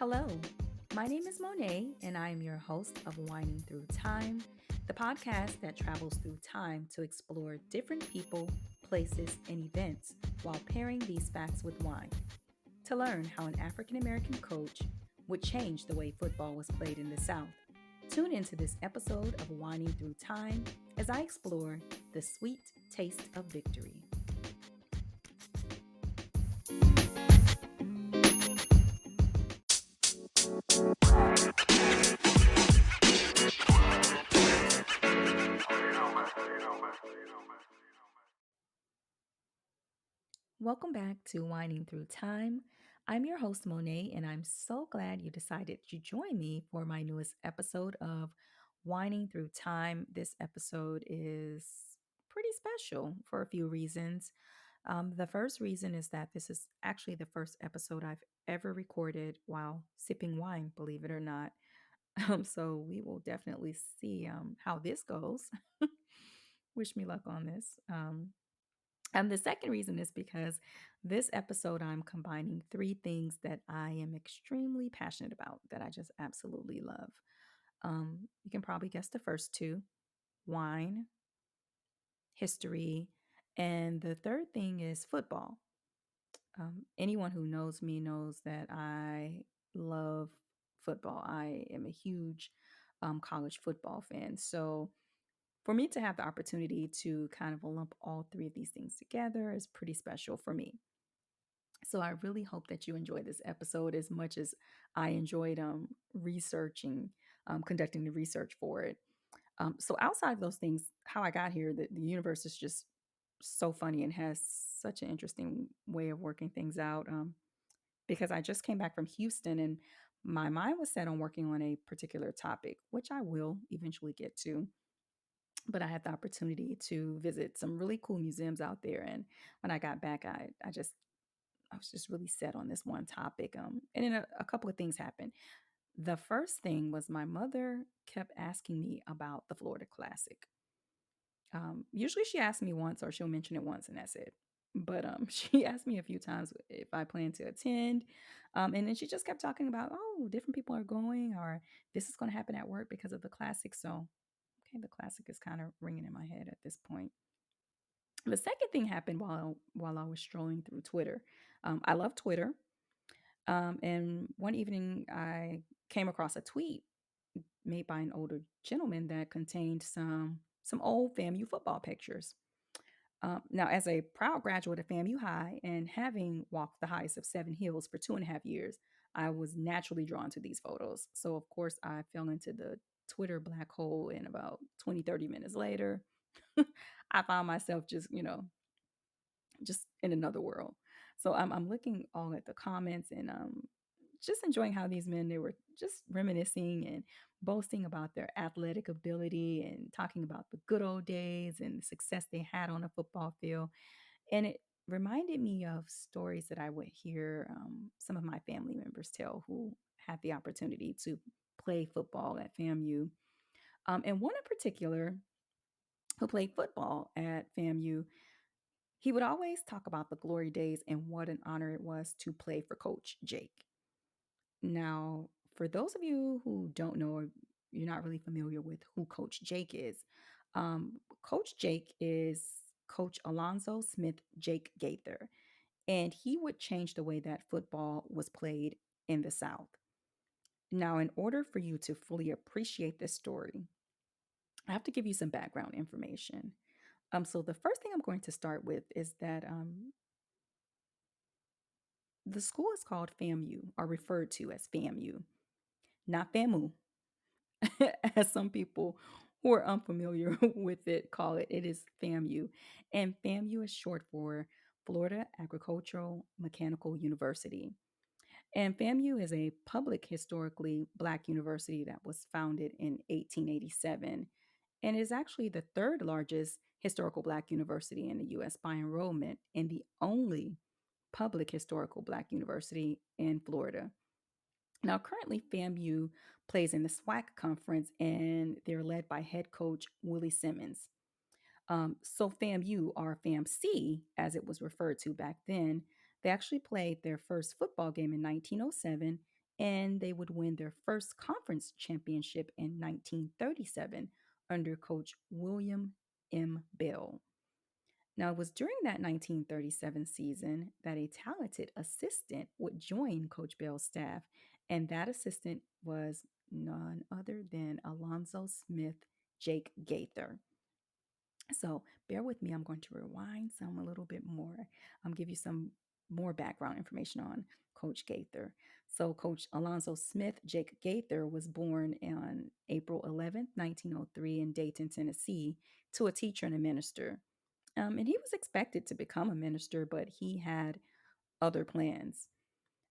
Hello, my name is Monet, and I am your host of Winding Through Time, the podcast that travels through time to explore different people, places, and events while pairing these facts with wine to learn how an African American coach would change the way football was played in the South. Tune into this episode of Winding Through Time as I explore the sweet taste of victory. Welcome back to Winding Through Time. I'm your host, Monet, and I'm so glad you decided to join me for my newest episode of Winding Through Time. This episode is pretty special for a few reasons. The first reason is that this is actually the first episode I've ever recorded while sipping wine, believe it or not. So we will definitely see how this goes. Wish me luck on this. And the second reason is because this episode, I'm combining three things that I am extremely passionate about that I just absolutely love. You can probably guess the first two: wine, history, and the third thing is football. Anyone who knows me knows that I love football. I am a huge college football fan. So for me to have the opportunity to kind of lump all three of these things together is pretty special for me. So I really hope that you enjoy this episode as much as I enjoyed researching, conducting the research for it. So outside of those things, how I got here, the universe is just so funny and has such an interesting way of working things out. Because I just came back from Houston and my mind was set on working on a particular topic, which I will eventually get to. But I had the opportunity to visit some really cool museums out there. And when I got back, I was just really set on this one topic. And then a couple of things happened. The first thing was my mother kept asking me about the Florida Classic. Usually she asks me once or she'll mention it once and that's it. But she asked me a few times if I plan to attend. And then she just kept talking about, oh, different people are going or this is going to happen at work because of the Classic. So, okay, the Classic is kind of ringing in my head at this point. The second thing happened while I was strolling through Twitter. I love Twitter. And one evening, I came across a tweet made by an older gentleman that contained some old FAMU football pictures. Now, as a proud graduate of FAMU High and having walked the highest of seven hills for 2.5 years, I was naturally drawn to these photos. So, of course, I fell into the Twitter black hole, and about 20, 30 minutes later, I found myself just in another world. So I'm looking all at the comments and just enjoying how these men they were just reminiscing and boasting about their athletic ability and talking about the good old days and the success they had on a football field. And it reminded me of stories that I would hear some of my family members tell who had the opportunity to play football at FAMU. And one in particular who played football at FAMU, he would always talk about the glory days and what an honor it was to play for Coach Jake. Now, for those of you who don't know or you're not really familiar with who Coach Jake is, Coach Jake is Coach Alonzo Smith Jake Gaither, and he would change the way that football was played in the South. Now, in order for you to fully appreciate this story, I have to give you some background information. So the first thing I'm going to start with is that the school is called FAMU or referred to as FAMU, not FAMU, as some people who are unfamiliar with it call it. It is FAMU. And FAMU is short for Florida Agricultural Mechanical University. And FAMU is a public historically Black university that was founded in 1887 and is actually the third largest historical Black university in the US by enrollment and the only public historical Black university in Florida. Now, currently, FAMU plays in the SWAC conference and they're led by head coach Willie Simmons. So, FAMU, or FAMC, as it was referred to back then, they actually played their first football game in 1907 and they would win their first conference championship in 1937 under coach William M. Bell. Now, it was during that 1937 season that a talented assistant would join Coach Bell's staff, and that assistant was none other than Alonzo Smith Jake Gaither. So bear with me. I'm going to rewind some a little bit more. Give you some more background information on Coach Gaither. So Coach Alonzo Smith Jake Gaither was born on April 11th, 1903 in Dayton, Tennessee, to a teacher and a minister. And he was expected to become a minister, but he had other plans.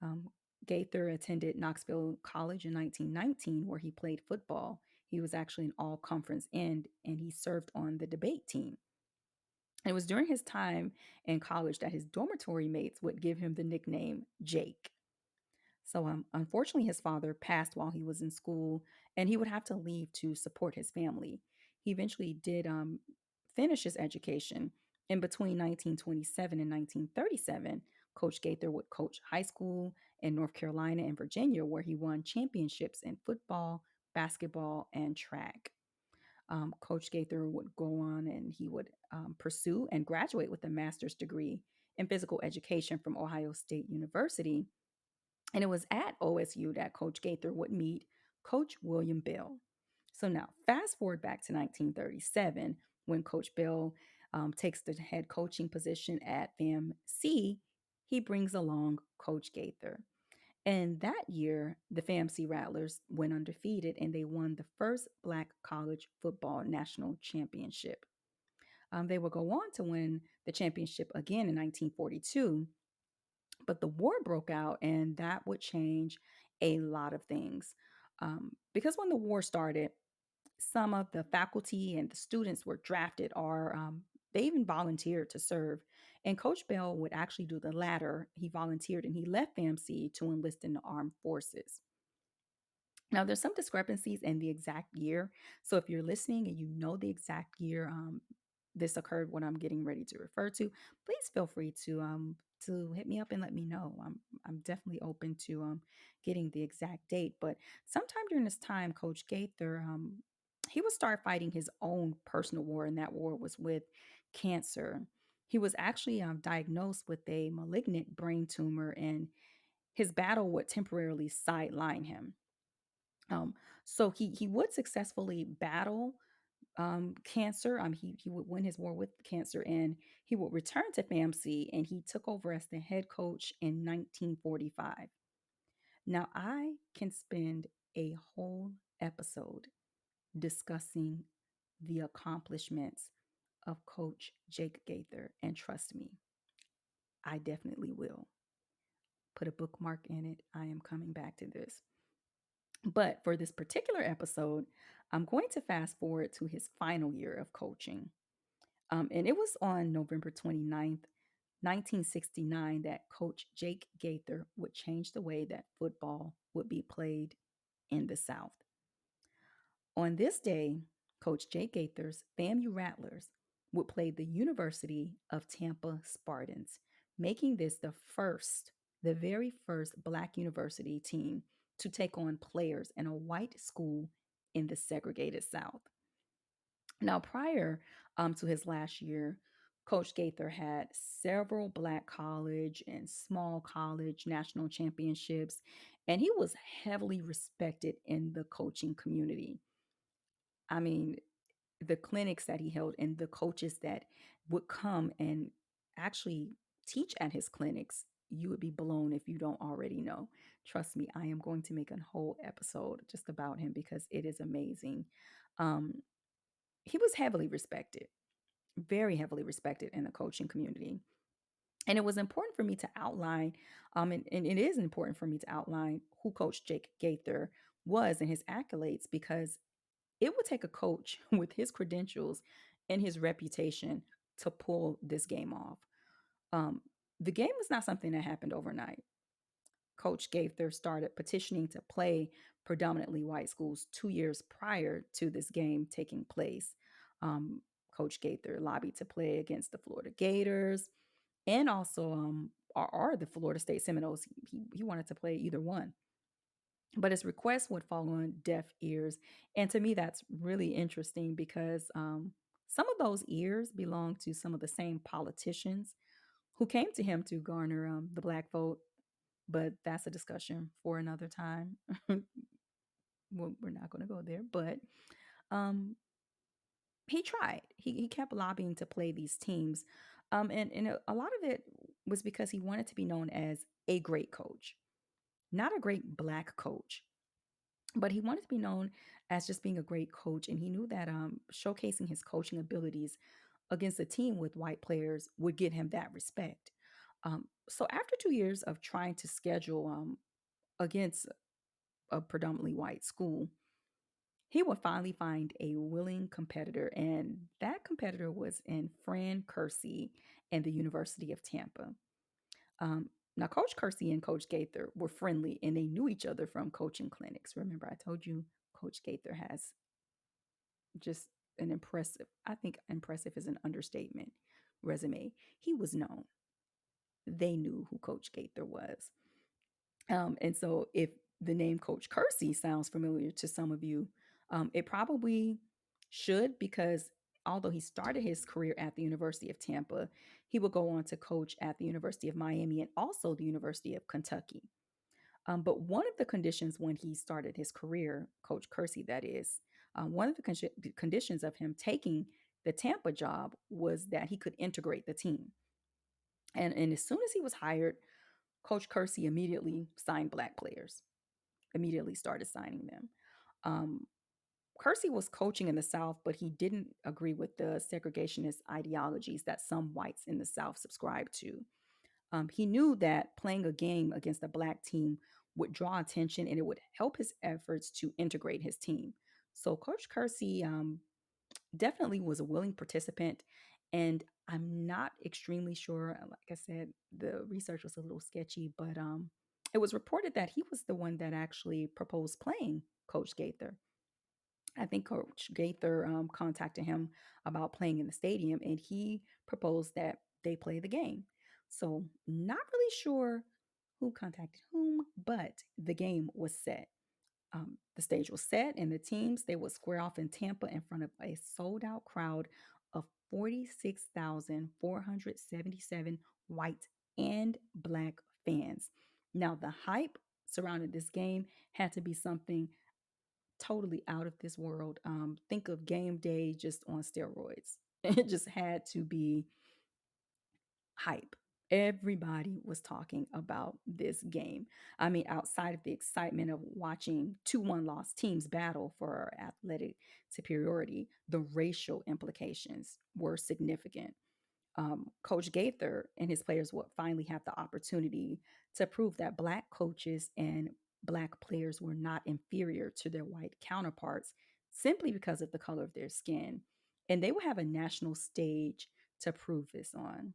Um, Gaither attended Knoxville College in 1919, where he played football. He was actually an all conference end, and he served on the debate team. It was during his time in college that his dormitory mates would give him the nickname Jake. So, unfortunately, his father passed while he was in school, and he would have to leave to support his family. He eventually did finish his education. In between 1927 and 1937, Coach Gaither would coach high school in North Carolina and Virginia, where he won championships in football, basketball, and track. Coach Gaither would go on and he would pursue and graduate with a master's degree in physical education from Ohio State University. And it was at OSU that Coach Gaither would meet Coach William Bell. So now, fast forward back to 1937 when Coach Bell takes the head coaching position at FAMC, he brings along Coach Gaither. And that year, the FAMC Rattlers went undefeated and they won the first Black college football national championship. They would go on to win the championship again in 1942, but the war broke out and that would change a lot of things. Because when the war started, some of the faculty and the students were drafted or they even volunteered to serve. And Coach Bell would actually do the latter. He volunteered and he left FAMC to enlist in the armed forces. Now, there's some discrepancies in the exact year. So if you're listening and you know the exact year this occurred, what I'm getting ready to refer to, please feel free to hit me up and let me know. I'm definitely open to getting the exact date. But sometime during this time, Coach Gaither he would start fighting his own personal war, and that war was with cancer. He was actually diagnosed with a malignant brain tumor, and his battle would temporarily sideline him. Um, so he would successfully battle cancer. He would win his war with cancer, and he would return to FAMC, and he took over as the head coach in 1945. Now I can spend a whole episode discussing the accomplishments of Coach Jake Gaither, and trust me, I definitely will. Put a bookmark in it. I am coming back to this. But for this particular episode, I'm going to fast forward to his final year of coaching. And it was on November 29th, 1969, that Coach Jake Gaither would change the way that football would be played in the South. On this day, Coach Jake Gaither's FAMU Rattlers would play the University of Tampa Spartans, making this the very first Black university team to take on players in a white school in the segregated South. Now, prior to his last year, Coach Gaither had several Black college and small college national championships, and he was heavily respected in the coaching community. I mean, the clinics that he held and the coaches that would come and actually teach at his clinics, you would be blown if you don't already know. Trust me, I am going to make a whole episode just about him because it is amazing. Um, he was heavily respected, very heavily respected in the coaching community. And it was important for me to outline, and it is important for me to outline who Coach Jake Gaither was and his accolades because it would take a coach with his credentials and his reputation to pull this game off. Um, the game was not something that happened overnight. Coach Gaither started petitioning to play predominantly white schools 2 years prior to this game taking place. Um, Coach Gaither lobbied to play against the Florida Gators and also are the Florida State Seminoles. He wanted to play either one. but his request would fall on deaf ears. And to me, that's really interesting because some of those ears belong to some of the same politicians who came to him to garner the black vote. But that's a discussion for another time. We're not going to go there. But um, he tried. He kept lobbying to play these teams. And a lot of it was because he wanted to be known as a great coach, not a great black coach, but he wanted to be known as just being a great coach. And he knew that showcasing his coaching abilities against a team with white players would get him that respect. So after 2 years of trying to schedule against a predominantly white school, he would finally find a willing competitor, and that competitor was in Fran Kersey and the University of Tampa. Now, Coach Kersey and Coach Gaither were friendly, and they knew each other from coaching clinics. Remember, I told you Coach Gaither has just an impressive, I think impressive is an understatement, resume. He was known. They knew who Coach Gaither was. And so if the name Coach Kersey sounds familiar to some of you, it probably should, because although he started his career at the University of Tampa, he would go on to coach at the University of Miami and also the University of Kentucky. But one of the conditions when he started his career, Coach Kersey, that is, one of the conditions of him taking the Tampa job was that he could integrate the team. And as soon as he was hired, Coach Kersey immediately signed black players, immediately started signing them. Um, Kersey was coaching in the South, but he didn't agree with the segregationist ideologies that some whites in the South subscribed to. He knew that playing a game against a black team would draw attention and it would help his efforts to integrate his team. So Coach Kersey definitely was a willing participant. And I'm not extremely sure. Like I said, the research was a little sketchy, but it was reported that he was the one that actually proposed playing Coach Gaither. I think Coach Gaither contacted him about playing in the stadium, and he proposed that they play the game. So, not really sure who contacted whom, but the game was set. The stage was set, and the teams they would square off in Tampa in front of a sold out crowd of 46,477 white and black fans. Now, the hype surrounding this game had to be something totally out of this world. Think of game day just on steroids. It just had to be hype. Everybody was talking about this game. I mean, outside of the excitement of watching two one loss teams battle for athletic superiority, the racial implications were significant. Coach Gaither and his players would finally have the opportunity to prove that Black coaches and Black players were not inferior to their white counterparts simply because of the color of their skin. And they would have a national stage to prove this on.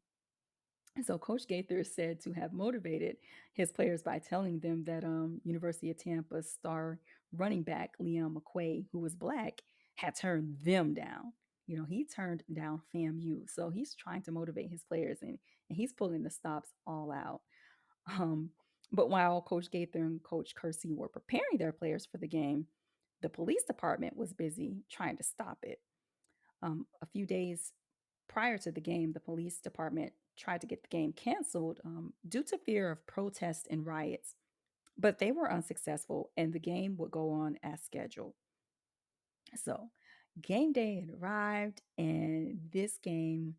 And so Coach Gaither is said to have motivated his players by telling them that University of Tampa star running back Liam McQuay, who was black, had turned them down. You know, he turned down FAMU. So he's trying to motivate his players, and he's pulling the stops all out. Um, but while Coach Gaither and Coach Kersey were preparing their players for the game, the police department was busy trying to stop it. A few days prior to the game, the police department tried to get the game canceled due to fear of protests and riots, but they were unsuccessful and the game would go on as scheduled. So, game day had arrived, and this game,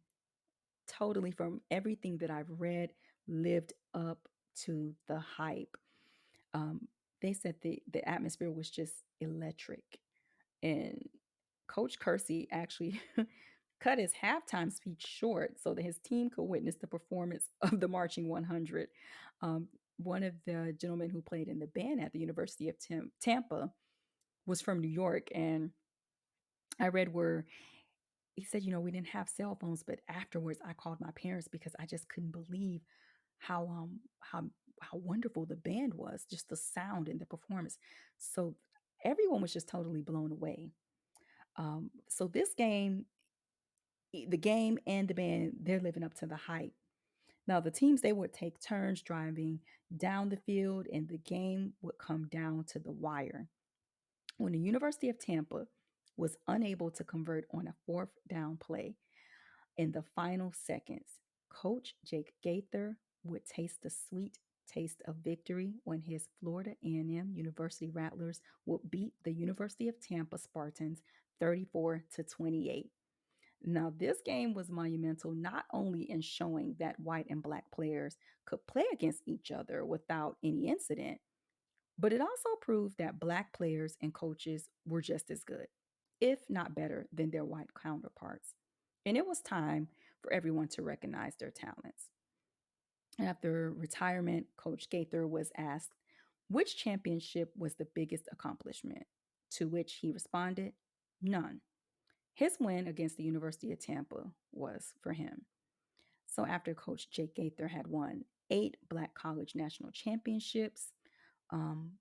totally from everything that I've read, lived up to the hype. Um, they said the atmosphere was just electric. And Coach Kersey actually cut his halftime speech short so that his team could witness the performance of the Marching 100. Um, one of the gentlemen who played in the band at the University of Tampa was from New York. And I read where he said, we didn't have cell phones, but afterwards I called my parents because I just couldn't believe how how wonderful the band was, just the sound and the performance. So everyone was just totally blown away. So this game, the game and the band, they're living up to the hype. Now, the teams, they would take turns driving down the field, and the game would come down to the wire. When the University of Tampa was unable to convert on a fourth down play in the final seconds, Coach Jake Gaither would taste the sweet taste of victory when his Florida A&M University Rattlers would beat the University of Tampa Spartans 34 to 28. Now, this game was monumental not only in showing that white and black players could play against each other without any incident, but it also proved that black players and coaches were just as good, if not better, than their white counterparts. And it was time for everyone to recognize their talents. After retirement, Coach Gaither was asked which championship was the biggest accomplishment, to which he responded, none. His win against the University of Tampa was for him. So after Coach Jake Gaither had won 8 Black College National Championships, um,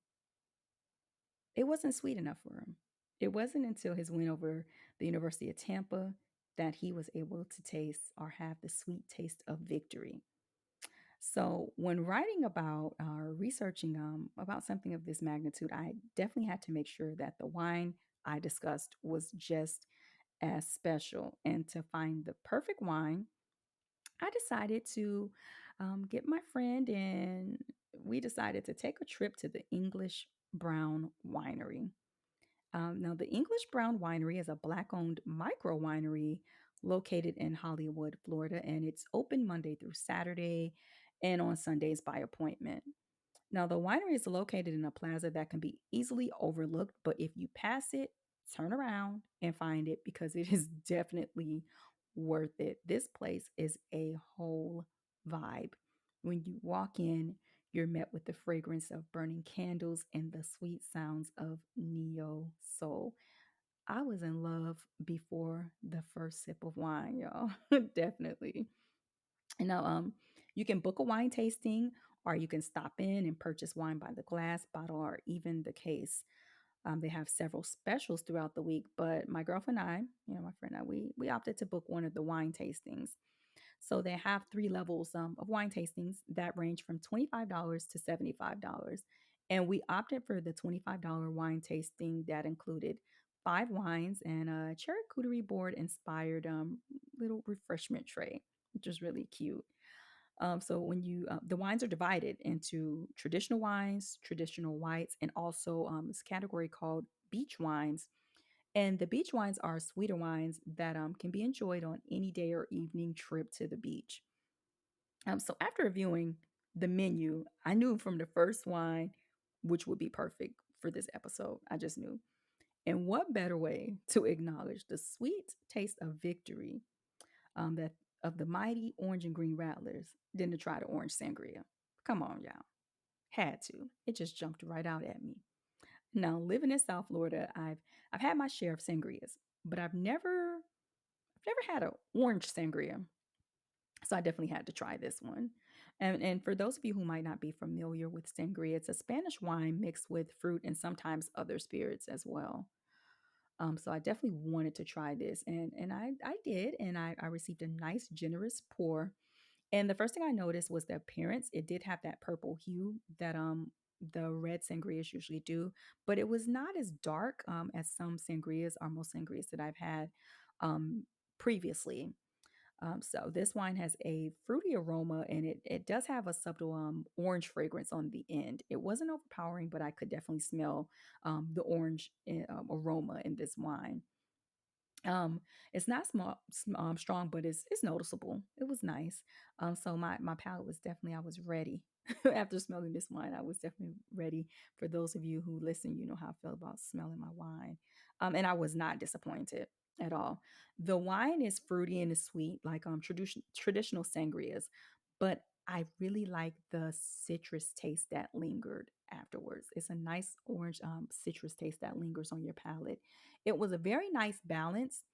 it wasn't sweet enough for him. It wasn't until his win over the University of Tampa that he was able to taste or have the sweet taste of victory. So, when writing about or researching about something of this magnitude, I definitely had to make sure that the wine I discussed was just as special. And to find the perfect wine, I decided to get my friend, and we decided to take a trip to the English Brown Winery. Now, the English Brown Winery is a Black owned micro winery located in Hollywood, Florida, and it's open Monday through Saturday and on Sundays by appointment. Now, the winery is located in a plaza that can be easily overlooked, but if you pass it, turn around and find it because it is definitely worth it. This place is a whole vibe. When you walk in, you're met with the fragrance of burning candles and the sweet sounds of neo soul. I was in love before the first sip of wine, y'all. Definitely. And now, you can book a wine tasting, or you can stop in and purchase wine by the glass, bottle, or even the case. They have several specials throughout the week, but my girlfriend and I, my friend and I, we opted to book one of the wine tastings. So they have 3 levels of wine tastings that range from $25 to $75. And we opted for the $25 wine tasting that included 5 wines and a charcuterie board inspired little refreshment tray, which is really cute. So when the wines are divided into traditional wines, traditional whites, and also this category called beach wines. And the beach wines are sweeter wines that can be enjoyed on any day or evening trip to the beach. So after reviewing the menu, I knew from the first wine which would be perfect for this episode. I just knew. And what better way to acknowledge the sweet taste of victory that of the mighty orange and green rattlers than to try the orange sangria? Come on, y'all. Had to. It just jumped right out at me. Now, living in South Florida, I've had my share of sangrias, but I've never had an orange sangria. So I definitely had to try this one. And for those of you who might not be familiar with sangria, it's a Spanish wine mixed with fruit and sometimes other spirits as well. So I definitely wanted to try this, and I did, and I received a nice generous pour. And the first thing I noticed was the appearance. It did have that purple hue that the red sangrias usually do, but it was not as dark as some sangrias or most sangrias that I've had previously. So this wine has a fruity aroma, and it does have a subtle orange fragrance on the end. It wasn't overpowering, but I could definitely smell the orange aroma in this wine. Um, it's not strong, but it's noticeable. It was nice. So my palate was definitely, I was ready after smelling this wine. I was definitely ready. For those of you who listen, you know how I feel about smelling my wine. And I was not disappointed at all. The wine is fruity and is sweet, like traditional sangrias, but I really like the citrus taste that lingered afterwards. It's a nice orange citrus taste that lingers on your palate. It was a very nice balance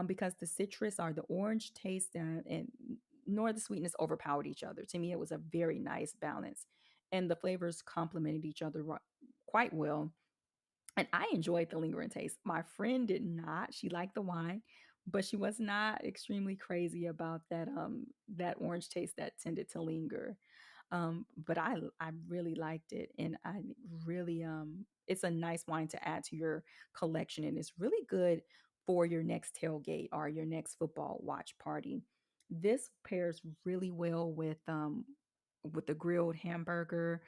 because the citrus or the orange taste and nor the sweetness overpowered each other. To me, it was a very nice balance, and the flavors complemented each other quite well. And I enjoyed the lingering taste. My friend did not. She liked the wine, but she was not extremely crazy about that orange taste that tended to linger. But I really liked it, and I really it's a nice wine to add to your collection, and it's really good for your next tailgate or your next football watch party. This pairs really well with the grilled hamburger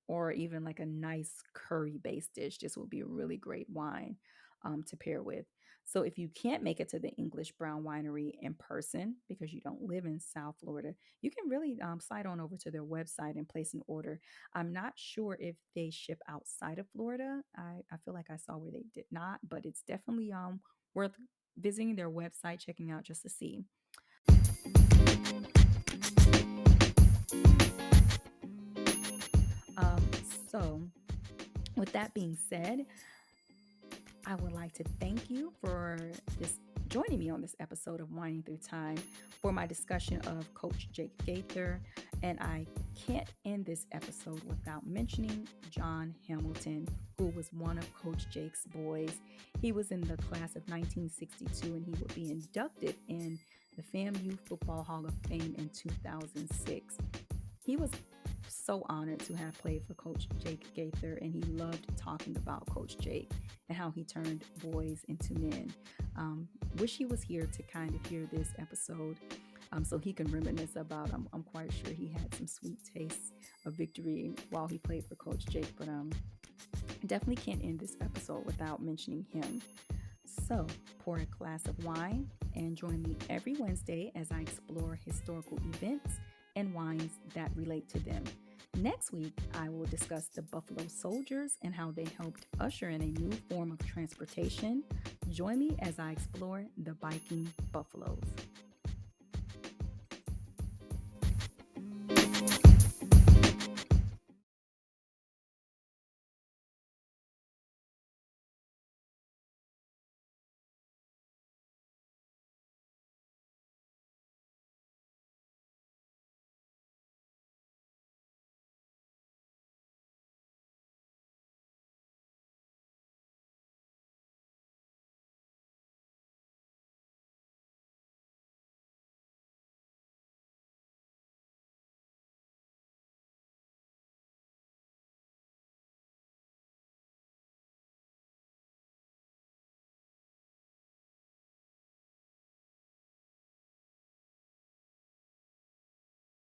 or even like a nice curry based dish. This would be a really great wine to pair with. So, if you can't make it to the English Brown Winery in person because you don't live in South Florida, you can really slide on over to their website and place an order. I'm not sure if they ship outside of Florida. I feel like I saw where they did not, but it's definitely worth visiting their website, checking out just to see. Um, so, with that being said, I would like to thank you for this joining me on this episode of Winding Through Time for my discussion of Coach Jake Gaither. And I can't end this episode without mentioning John Hamilton, who was one of Coach Jake's boys. He was in the class of 1962 and he would be inducted in the FAMU Football Hall of Fame in 2006. He was so honored to have played for Coach Jake Gaither, and he loved talking about Coach Jake and how he turned boys into men. Wish he was here to kind of hear this episode so he can reminisce about. I'm quite sure he had some sweet tastes of victory while he played for Coach Jake, but definitely can't end this episode without mentioning him. So, pour a glass of wine and join me every Wednesday as I explore historical events and wines that relate to them. Next week, I will discuss the Buffalo Soldiers and how they helped usher in a new form of transportation. Join me as I explore the biking buffaloes.